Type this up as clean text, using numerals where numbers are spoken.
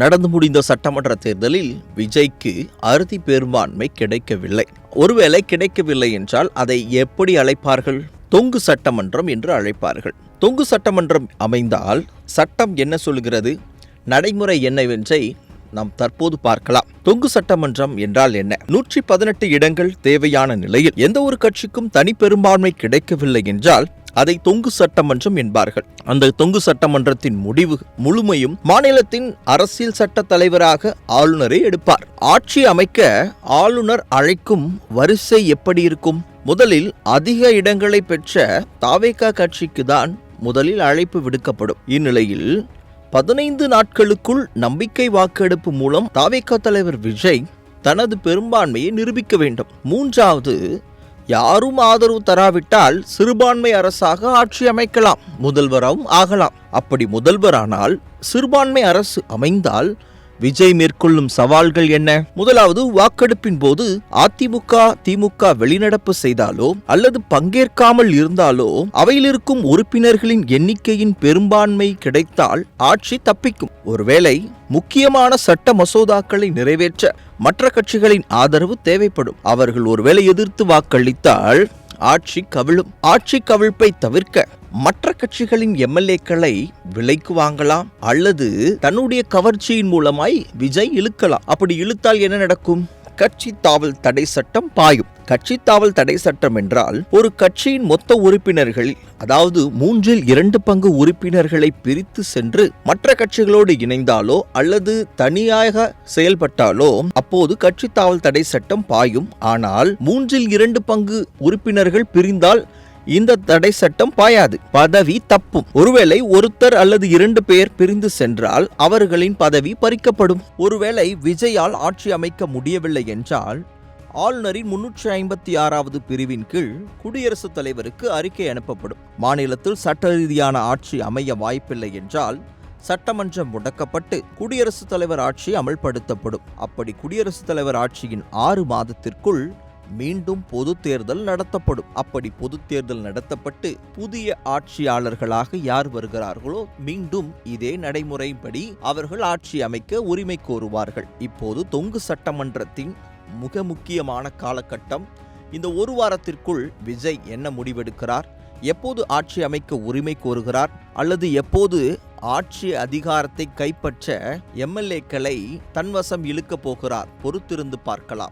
நடந்து முடிந்த சட்டமன்ற தேர்தலில் விஜய்க்கு அறுதி பெரும்பான்மை கிடைக்கவில்லை. ஒருவேளை கிடைக்கவில்லை என்றால் அதை எப்படி அழைப்பார்கள்? தொங்கு சட்டமன்றம் என்று அழைப்பார்கள். தொங்கு சட்டமன்றம் அமைந்தால் சட்டம் என்ன சொல்கிறது, நடைமுறை என்னவென்றை நாம் தற்போது பார்க்கலாம். தொங்கு சட்டமன்றம் என்றால் என்ன? 118 இடங்கள் தேவையான நிலையில் எந்த ஒரு கட்சிக்கும் தனி பெரும்பான்மை கிடைக்கவில்லை என்றால் அதை தொங்கு சட்டமன்றம் என்பார்கள். அந்த தொங்கு சட்டமன்றத்தின் முடிவு முழுமையும் மாநிலத்தின் அரசியல் சட்ட தலைவராக ஆளுநரை எடுப்பார். ஆட்சி அமைக்க ஆளுநர் அழைக்கும் வரிசை எப்படி இருக்கும்? முதலில் அதிக இடங்களை பெற்ற தாவேகா கட்சிக்கு தான் முதலில் அழைப்பு விடுக்கப்படும். இந்நிலையில் 15 நாட்களுக்குள் நம்பிக்கை வாக்கெடுப்பு மூலம் தாவேகா தலைவர் விஜய் தனது பெரும்பான்மையை நிரூபிக்க வேண்டும். மூன்றாவது, யாரும் ஆதரவு தராவிட்டால் சிறுபான்மை அரசாக ஆட்சி அமைக்கலாம், முதல்வராகவும் ஆகலாம். அப்படி முதல்வரானால் சிறுபான்மை அரசு அமைந்தால் விஜய் மேற்கொள்ளும் சவால்கள் என்ன? முதலாவது, வாக்கெடுப்பின் போது அதிமுக திமுக வெளிநடப்பு செய்தாலோ அல்லது பங்கேற்காமல் இருந்தாலோ அவையில் இருக்கும் உறுப்பினர்களின் எண்ணிக்கையின் பெரும்பான்மை கிடைத்தால் ஆட்சி தப்பிக்கும். ஒருவேளை முக்கியமான சட்ட மசோதாக்களை நிறைவேற்ற மற்ற கட்சிகளின் ஆதரவு தேவைப்படும். அவர்கள் ஒருவேளை எதிர்த்து வாக்களித்தால் ஆட்சி கவிழும். ஆட்சி கவிழ்ப்பை தவிர்க்க மற்ற கட்சிகளின் எம்எல்ஏக்களை விலைக்கு வாங்கலாம் அல்லது தன்னுடைய கவர்ச்சியின் மூலமாய் விஜய் இழுக்கலாம். அப்படி இழுத்தால் என்ன நடக்கும்? கட்சி தாவல் தடை சட்டம் பாயும். கட்சி தாவல் தடை சட்டம் என்றால் ஒரு கட்சியின் மொத்த உறுப்பினர்கள், அதாவது 2/3 பங்கு உறுப்பினர்களை பிரித்து சென்று மற்ற கட்சிகளோடு இணைந்தாலோ அல்லது தனியாக செயல்பட்டாலோ அப்போது கட்சி தாவல் தடை சட்டம் பாயும். ஆனால் 2/3 பங்கு உறுப்பினர்கள் பிரிந்தால் இந்த தடை சட்டம் பாயாது, பதவி தப்பும். ஒருவேளை ஒருத்தர் அல்லது 2 பேர் பிரிந்து சென்றால் அவர்களின் பதவி பறிக்கப்படும். ஒருவேளை விஜயால் ஆட்சி அமைக்க முடியவில்லை என்றால் ஆளுநரின் 356வது பிரிவின் கீழ் குடியரசுத் தலைவருக்கு அறிக்கை அனுப்பப்படும். மாநிலத்தில் சட்ட ரீதியான ஆட்சி அமைய வாய்ப்பில்லை என்றால் சட்டமன்றம் முடக்கப்பட்டு குடியரசுத் தலைவர் ஆட்சி அமல்படுத்தப்படும். அப்படி குடியரசுத் தலைவர் ஆட்சியின் 6 மாதத்திற்குள் மீண்டும் பொது தேர்தல் நடத்தப்படும். அப்படி பொது தேர்தல் நடத்தப்பட்டு புதிய ஆட்சியாளர்களாக யார் வருகிறார்களோ மீண்டும் இதே நடைமுறைப்படி அவர்கள் ஆட்சி அமைக்க உரிமை கோருவார்கள். இப்போது தொங்கு சட்டமன்றத்தின் மிக முக்கியமான காலகட்டம். இந்த ஒரு வாரத்திற்குள் விஜய் என்ன முடிவெடுக்கிறார், எப்போது ஆட்சி அமைக்க உரிமை கோருகிறார் அல்லது எப்போது ஆட்சி அதிகாரத்தை கைப்பற்ற எம்எல்ஏக்களை தன்வசம் இழுக்கப் போகிறார், பொறுத்திருந்து பார்க்கலாம்.